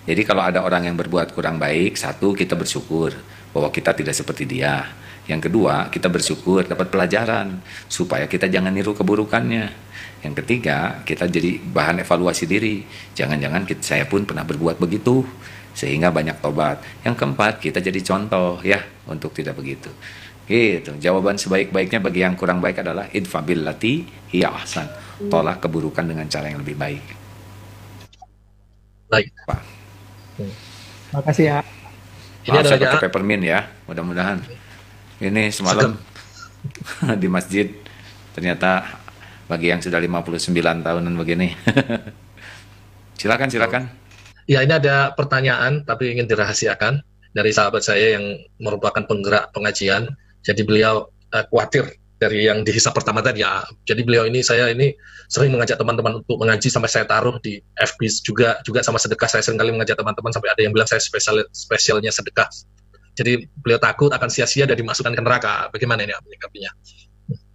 Jadi kalau ada orang yang berbuat kurang baik, satu, kita bersyukur bahwa kita tidak seperti dia. Yang kedua, kita bersyukur dapat pelajaran supaya kita jangan niru keburukannya. Yang ketiga, kita jadi bahan evaluasi diri. Jangan-jangan saya pun pernah berbuat begitu, sehingga banyak tobat. Yang keempat, kita jadi contoh ya untuk tidak begitu. Gitu. Jawaban sebaik-baiknya bagi yang kurang baik adalah idfa billati hiya ahsan. Tolak keburukan dengan cara yang lebih baik. Baik, Pak. Terima kasih ya. Ini saya pakai peppermint ya, mudah-mudahan. Ini semalam di masjid ternyata bagi yang sudah 59 tahunan begini. Silakan. Ya, ini ada pertanyaan tapi ingin dirahasiakan dari sahabat saya yang merupakan penggerak pengajian. Jadi beliau khawatir dari yang dihisap pertama tadi ya. Jadi beliau ini, saya ini sering mengajak teman-teman untuk mengaji, sampai saya taruh di FB juga sama sedekah. Saya sering kali mengajak teman-teman sampai ada yang bilang saya spesialnya sedekah. Jadi beliau takut akan sia-sia dan dimasukkan ke neraka. Bagaimana ini menyikapinya?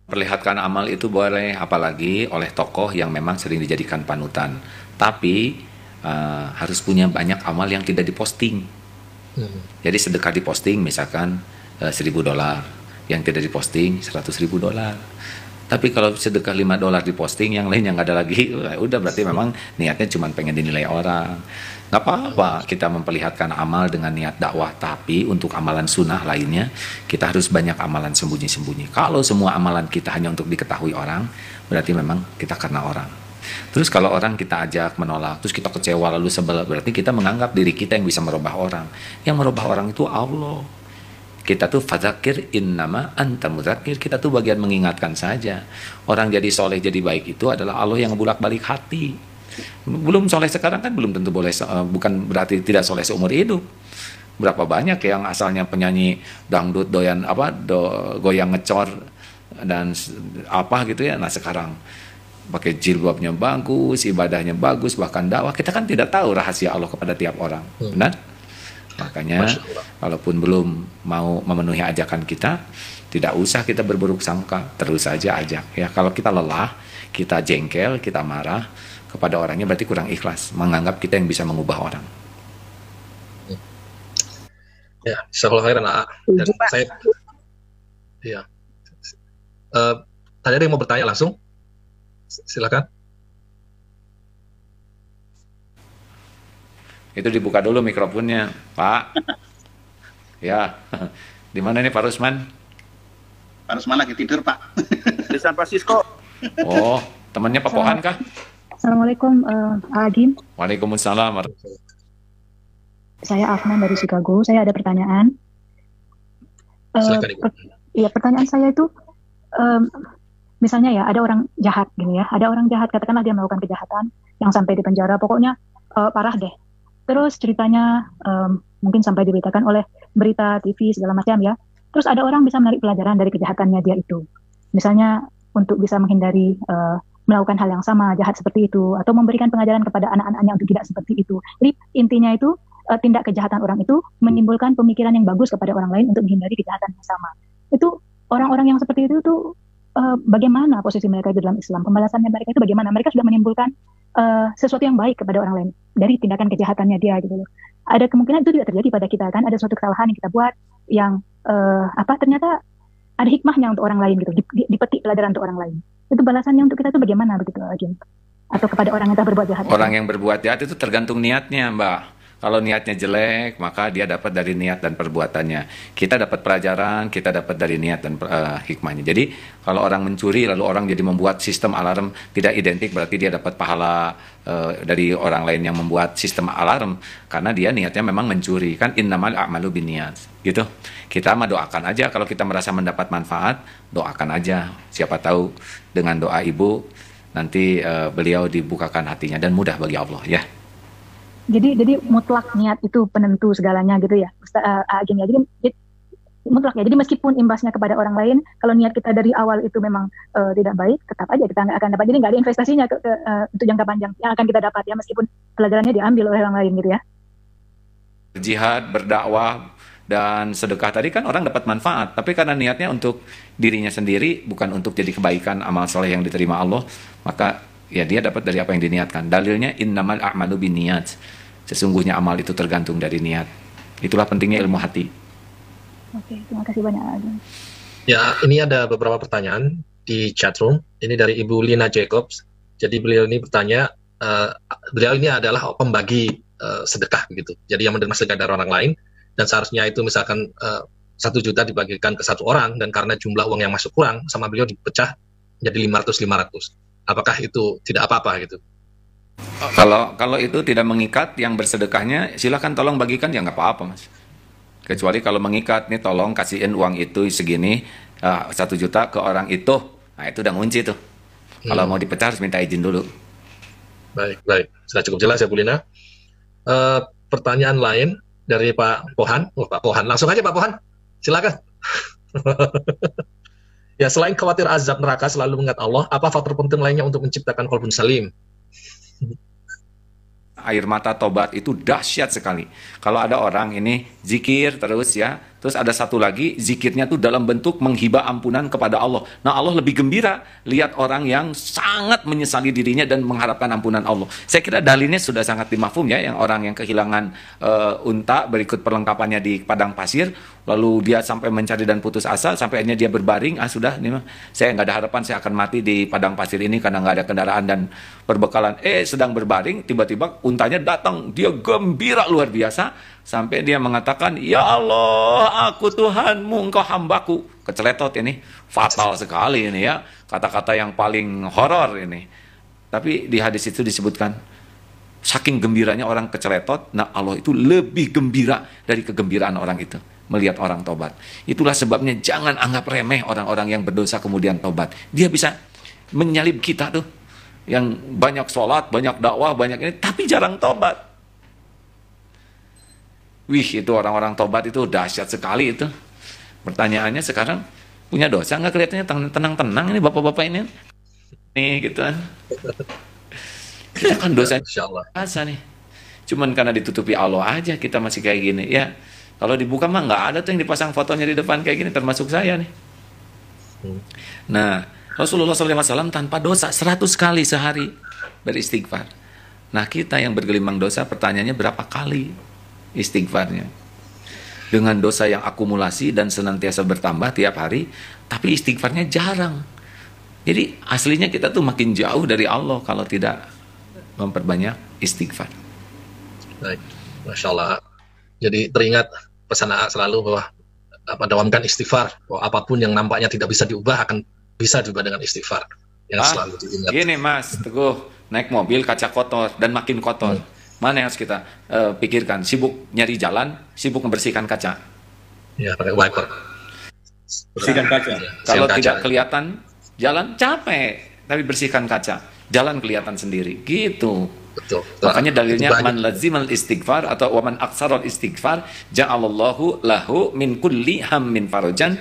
Perlihatkan amal itu boleh, apalagi oleh tokoh yang memang sering dijadikan panutan. Tapi harus punya banyak amal yang tidak diposting. Jadi sedekah diposting misalkan $1.000, yang tidak diposting $100.000. Tapi kalau sedekah $5 diposting, yang lainnya nggak ada lagi, udah berarti memang niatnya cuma pengen dinilai orang. Nggak apa-apa kita memperlihatkan amal dengan niat dakwah, tapi untuk amalan sunnah lainnya kita harus banyak amalan sembunyi-sembunyi. Kalau semua amalan kita hanya untuk diketahui orang, berarti memang kita karena orang. Terus kalau orang kita ajak menolak, terus kita kecewa lalu sebel, berarti kita menganggap diri kita yang bisa merubah orang. Yang merubah orang itu Allah. Kita tuh fadzakir innama anta mudzakir, kita tuh bagian mengingatkan saja. Orang jadi soleh jadi baik itu adalah Allah yang bolak-balik hati. Belum soleh sekarang kan belum tentu boleh, bukan berarti tidak soleh seumur hidup. Berapa banyak yang asalnya penyanyi dangdut doyan goyang ngecor dan apa gitu ya. Nah sekarang pakai jilbabnya bagus, ibadahnya bagus, bahkan dakwah. Kita kan tidak tahu rahasia Allah kepada tiap orang, benar? Makanya kalaupun belum mau memenuhi ajakan kita, tidak usah kita berburuk sangka, terus saja ajak ya. Kalau kita lelah, kita jengkel, kita marah kepada orangnya, berarti kurang ikhlas menganggap kita yang bisa mengubah orang. Ya, insyaallah khairan. Dan saya ya. Tadi ada yang mau bertanya langsung? Silakan. Itu dibuka dulu mikrofonnya, Pak. Ya. Di mana nih Pak Rusman? Pak Rusman lagi tidur, Pak. Di San Francisco. Oh, temannya Pak Pohan kah? Assalamualaikum, Agim. Waalaikumsalam. Saya Afnan dari Chicago. Saya ada pertanyaan. Silakan Ibu. Iya, pertanyaan saya itu, misalnya ya ada orang jahat gini ya, ada orang jahat katakanlah dia melakukan kejahatan yang sampai di penjara, pokoknya parah deh. Terus ceritanya mungkin sampai diberitakan oleh berita TV segala macam ya. Terus ada orang bisa menarik pelajaran dari kejahatannya dia itu. Misalnya untuk bisa menghindari melakukan hal yang sama, jahat seperti itu, atau memberikan pengajaran kepada anak-anaknya untuk tidak seperti itu. Jadi intinya itu tindak kejahatan orang itu menimbulkan pemikiran yang bagus kepada orang lain untuk menghindari kejahatan yang sama. Itu orang-orang yang seperti itu tuh bagaimana posisi mereka di dalam Islam? Pembalasannya mereka itu bagaimana? Mereka sudah menimbulkan sesuatu yang baik kepada orang lain dari tindakan kejahatannya dia gitu loh. Ada kemungkinan itu tidak terjadi pada kita kan? Ada suatu kesalahan yang kita buat yang ternyata ada hikmahnya untuk orang lain gitu, dipetik pelajaran untuk orang lain. Itu balasannya untuk kita itu bagaimana begitu, Agim? Atau kepada orang yang telah berbuat jahat? Orang yang berbuat jahat itu tergantung niatnya, Mbak. Kalau niatnya jelek, maka dia dapat dari niat dan perbuatannya. Kita dapat pelajaran, kita dapat dari niat dan hikmahnya. Jadi, kalau orang mencuri, lalu orang jadi membuat sistem alarm tidak identik, berarti dia dapat pahala dari orang lain yang membuat sistem alarm. Karena dia niatnya memang mencuri. Kan innamal a'malu binniyat. Gitu. Kita mah doakan aja, kalau kita merasa mendapat manfaat, doakan aja. Siapa tahu dengan doa ibu, nanti beliau dibukakan hatinya dan mudah bagi Allah ya. Jadi mutlak niat itu penentu segalanya gitu ya, Ustaz Agim ya. Jadi mutlak ya. Jadi meskipun imbasnya kepada orang lain, kalau niat kita dari awal itu memang tidak baik, tetap aja kita nggak akan dapat. Jadi nggak ada investasinya untuk jangka panjang yang akan kita dapat ya, meskipun pelajarannya diambil oleh orang lain gitu ya. Jihad, berdakwah, dan sedekah tadi kan orang dapat manfaat, tapi karena niatnya untuk dirinya sendiri, bukan untuk jadi kebaikan, amal soleh yang diterima Allah, maka ya dia dapat dari apa yang diniatkan. Dalilnya innamal a'malu binniyat. Sesungguhnya amal itu tergantung dari niat. Itulah pentingnya ilmu hati. Oke, terima kasih banyak. Ya, ini ada beberapa pertanyaan di chatroom. Ini dari Ibu Lina Jacobs. Jadi beliau ini bertanya, beliau ini adalah pembagi sedekah begitu. Jadi yang menerima sedekah dari orang lain, dan seharusnya itu misalkan 1 juta dibagikan ke 1 orang, dan karena jumlah uang yang masuk kurang, sama beliau dipecah jadi 500. Apakah itu tidak apa-apa gitu? Kalau itu tidak mengikat yang bersedekahnya, silakan tolong bagikan, ya nggak apa-apa mas. Kecuali kalau mengikat, nih tolong kasihin uang itu segini, 1 juta ke orang itu, nah itu udah ngunci tuh. Kalau mau dipecah harus minta izin dulu. Baik, sudah cukup jelas ya Bu Lina. Pertanyaan lain dari Pak Pohan. Pak Pohan, langsung aja Pak Pohan, silakan. Ya, selain khawatir azab neraka, selalu mengingat Allah, apa faktor penting lainnya untuk menciptakan qalbun salim? Air mata tobat itu dahsyat sekali. Kalau ada orang ini zikir terus ya, terus ada satu lagi zikirnya tuh dalam bentuk menghibah ampunan kepada Allah. Nah Allah lebih gembira lihat orang yang sangat menyesali dirinya dan mengharapkan ampunan Allah. Saya kira dalilnya sudah sangat dimafhum ya, yang orang yang kehilangan unta berikut perlengkapannya di padang pasir, lalu dia sampai mencari dan putus asa, sampai akhirnya dia berbaring, sudah nih mah, saya nggak ada harapan, saya akan mati di padang pasir ini karena nggak ada kendaraan dan perbekalan. Sedang berbaring, tiba-tiba untanya datang, dia gembira luar biasa, sampai dia mengatakan, ya Allah, aku Tuhanmu, engkau hambaku. Keceletot ini, fatal sekali ini ya, kata-kata yang paling horor ini. Tapi di hadis itu disebutkan, saking gembiranya orang keceletot, nah Allah itu lebih gembira dari kegembiraan orang itu melihat orang tobat. Itulah sebabnya jangan anggap remeh orang-orang yang berdosa kemudian tobat. Dia bisa menyalib kita tuh, yang banyak sholat, banyak dakwah, banyak ini, tapi jarang tobat. Wih, itu orang-orang tobat itu dahsyat sekali itu. Pertanyaannya sekarang, punya dosa nggak? Kelihatannya tenang-tenang ini bapak-bapak ini. Nih gitu kan. Kita kan dosa biasa nih. Cuman karena ditutupi Allah aja kita masih kayak gini. Ya, kalau dibuka mah nggak ada tuh yang dipasang fotonya di depan kayak gini, termasuk saya nih. Nah, Rasulullah SAW tanpa dosa 100 kali sehari beristighfar. Nah, kita yang bergelimang dosa, pertanyaannya berapa kali istighfarnya? Dengan dosa yang akumulasi dan senantiasa bertambah tiap hari, tapi istighfarnya jarang. Jadi aslinya kita tuh makin jauh dari Allah kalau tidak memperbanyak istighfar. Baik, Masya Allah. Jadi teringat pesan AA selalu bahwa dawamkan istighfar, bahwa apapun yang nampaknya tidak bisa diubah akan bisa diubah dengan istighfar. Yang selalu diingat. Gini Mas Teguh, naik mobil kaca kotor dan makin kotor. Mana yang harus kita pikirkan? Sibuk nyari jalan, sibuk membersihkan kaca. Ya, pakai wiper. Bersihkan kaca. Kalau Kaca. tidak kelihatan jalan capek, tapi bersihkan kaca, jalan kelihatan sendiri. Gitu. Betul. Makanya dalilnya Itu banyak. man lazimal istighfar atau waman aksarul istighfar ja'alallahu lahu min kulli hammin farajan.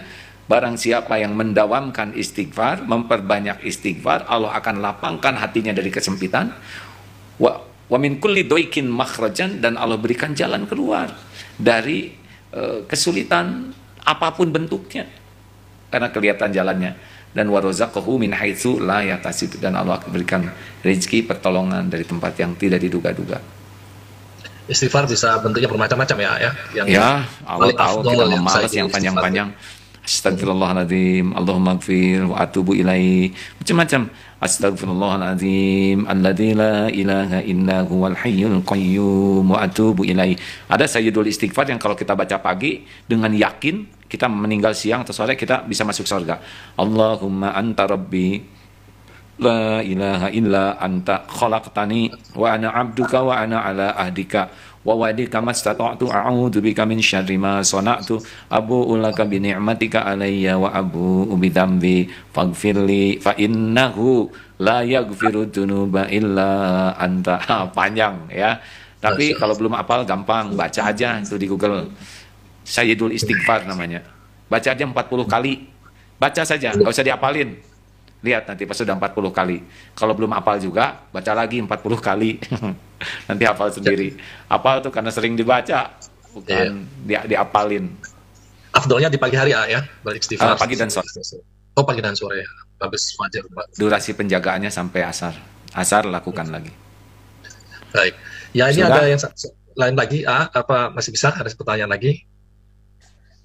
Barang siapa yang mendawamkan istighfar, memperbanyak istighfar, Allah akan lapangkan hatinya dari kesempitan. Wa min kulli doikin makhrajan, dan Allah berikan jalan keluar dari kesulitan apapun bentuknya karena kelihatan jalannya. Dan warazaqahu min haitsu la yahtasib, dan Allah akan berikan rezeki pertolongan dari tempat yang tidak diduga-duga. Istighfar bisa bentuknya bermacam-macam ya. Yang Ya, Allah paling tahu afdol kita yang memalas saya yang istighfar. panjang-panjang. Astagfirullahaladzim, Allahumma gfir wa atubu ilaihi. Macam-macam. Astagfirullahaladzim, alladzi la ilaha illa huwal hayyul qayyum wa atubu ilaihi. Ada sayyidul istighfar yang kalau kita baca pagi dengan yakin, kita meninggal siang atau sore kita bisa masuk surga. Allahumma anta rabbi la ilaha illa anta khalaqtani wa ana abduka wa ana ala ahdika wa wa'dika mastata'tu a'udzu bika min syarri ma sana'tu abu'u laka bi ni'matika alayya wa abu'u bi dzambi faghfirli fa innahu la yaghfiru dzunuba illa anta. Panjang ya. Tapi kalau belum hafal gampang, baca aja itu di Google. Sayyidul Istighfar namanya. Baca aja 40 kali. Baca saja, nggak usah dihafalin. Lihat nanti pas sudah 40 kali. Kalau belum hafal juga, baca lagi 40 kali. Nanti hafal sendiri. Hafal tuh karena sering dibaca, bukan dihafalin. Afdolnya di pagi hari ya, beristighfar. Pagi dan sore. Oh, pagi dan sore. Habis fajar, Pak. Durasi penjagaannya sampai asar. Asar lakukan lagi. Baik. Ya, ini Sudah? ada yang lain lagi. Apa masih bisa? Ada pertanyaan lagi?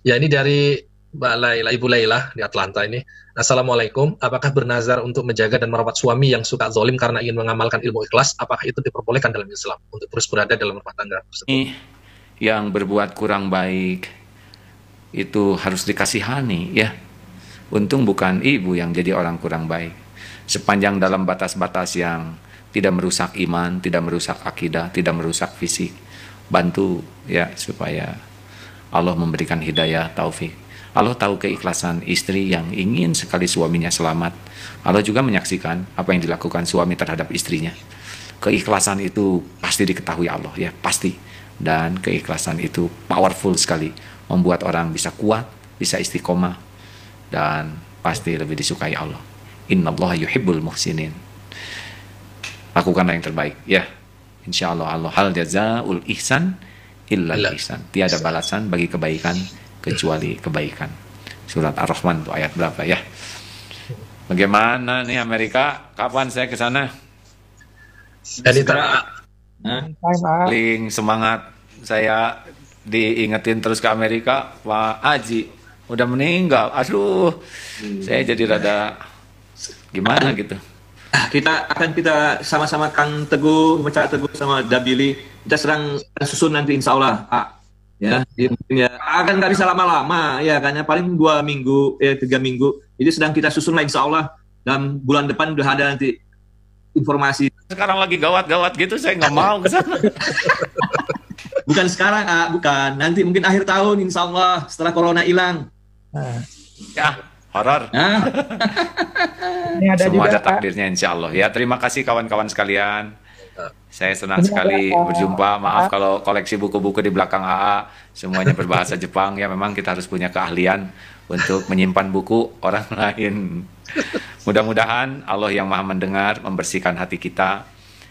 Ya, ini dari Mbak Laila, Ibu Laila di Atlanta ini. Assalamualaikum. Apakah bernazar untuk menjaga dan merawat suami yang suka zalim karena ingin mengamalkan ilmu ikhlas? Apakah itu diperbolehkan dalam Islam untuk terus berada dalam rumah tangga tersebut? Ini yang berbuat kurang baik itu harus dikasihani ya. Untung bukan ibu yang jadi orang kurang baik. Sepanjang dalam batas-batas yang tidak merusak iman, tidak merusak akidah, tidak merusak fisik, bantu ya supaya Allah memberikan hidayah, taufik. Allah tahu keikhlasan istri yang ingin sekali suaminya selamat. Allah juga menyaksikan apa yang dilakukan suami terhadap istrinya. Keikhlasan itu pasti diketahui Allah ya, pasti. Dan keikhlasan itu powerful sekali, membuat orang bisa kuat, bisa istiqomah, dan pasti lebih disukai Allah. Innallaha yuhibbul muhsinin. Lakukanlah yang terbaik ya. Insya Allah, hal jazaul ihsan illa ihsan. Tiada balasan bagi kebaikan kecuali kebaikan. Surat Ar-Rahman itu ayat berapa ya? Bagaimana nih Amerika? Kapan saya ke sana? Paling semangat saya diingetin terus ke Amerika, Pak Haji udah meninggal. Aduh, saya jadi rada gimana gitu. Kita sama-sama Kang Teguh, Cak Teguh sama Dabili, kita sedang susun nanti insya Allah, Pak. Ya, akan nggak bisa lama-lama ya, karena paling 2 minggu, 3 minggu. Jadi sedang kita susun lah insya Allah dalam bulan depan udah ada nanti informasi. Sekarang lagi gawat-gawat gitu, saya nggak mau ke sana. Bukan sekarang, bukan. Nanti mungkin akhir tahun insya Allah setelah corona hilang. Ya, horor. Ini ada Semua juga, ada takdirnya insya Allah. Ya, terima kasih kawan-kawan sekalian. Saya senang sekali berjumpa. Maaf kalau koleksi buku-buku di belakang AA semuanya berbahasa Jepang. Ya memang kita harus punya keahlian untuk menyimpan buku orang lain. Mudah-mudahan Allah yang Maha Mendengar membersihkan hati kita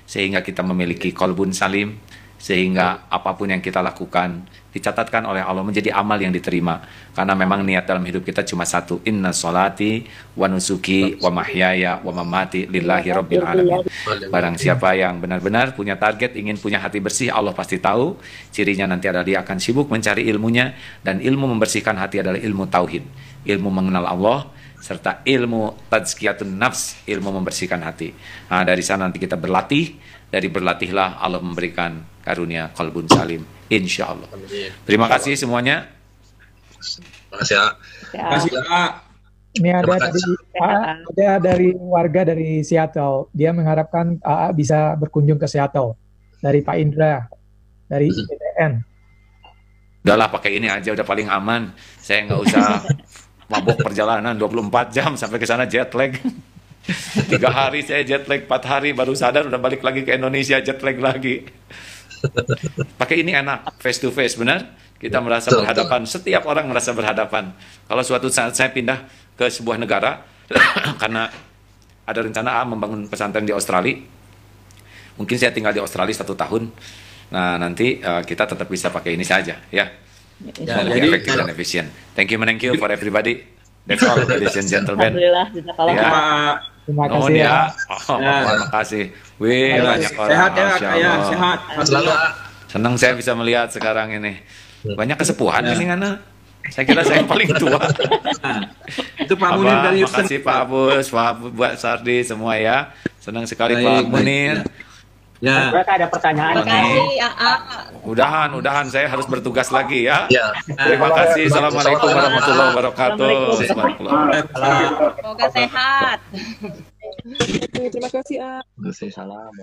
sehingga kita memiliki qalbun salim, sehingga apapun yang kita lakukan dicatatkan oleh Allah menjadi amal yang diterima. Karena memang niat dalam hidup kita cuma satu, inna sholati wa nusuki wa mahyaya wa mamati lillahi rabbil alamin. Barang siapa yang benar-benar punya target ingin punya hati bersih, Allah pasti tahu. Cirinya nanti adalah dia akan sibuk mencari ilmunya, dan ilmu membersihkan hati adalah ilmu tauhid, ilmu mengenal Allah, serta ilmu tazkiyatun nafs, ilmu membersihkan hati. Nah, dari sana nanti kita berlatih, dari berlatihlah Allah memberikan karunia qalbun salim, insya Allah. Terima kasih semuanya. Terima kasih ya. Terima kasih Pak. Ini ada dari warga dari Seattle. Dia mengharapkan AA bisa berkunjung ke Seattle. Dari Pak Indra, dari IPTN. Udahlah pakai ini aja, udah paling aman. Saya nggak usah mabok perjalanan 24 jam sampai ke sana jet lag. 3 hari saya jet lag, 4 hari baru sadar udah balik lagi ke Indonesia jet lag lagi. Pakai ini enak, face to face, benar? Kita merasa Betul, berhadapan, setiap orang merasa berhadapan. Kalau suatu saat saya pindah ke sebuah negara, karena ada rencana membangun pesantren di Australia, mungkin saya tinggal di Australia 1 tahun, nah nanti kita tetap bisa pakai ini saja, ya. Lebih jadi efektif dan efisien. Thank you for everybody. That's all, ladies and gentlemen. Alhamdulillah, jazakallah. Ya. Pak. Terima Nuhun kasih ya. ya. Oh, terima kasih. Wih, banyak orang. Sehat ya, Masya ya, Allah. sehat. Selalu Senang saya bisa melihat sekarang ini. Banyak kesepuhan di sini, Ngana. Saya kira saya yang paling tua. Nah, itu Pak Munir dari Houston. Makasih Pak Abus, Pak Buat Sardi, semua ya. Senang sekali Baik, Pak baik. Munir. Ya. Mereka ada pertanyaan. Terima kasih, AA. Udahan saya harus bertugas lagi ya. ya. Terima kasih. Assalamualaikum warahmatullahi wabarakatuh. Assalamualaikum. Bismillah. Semoga sehat. Terima kasih, A. Salam.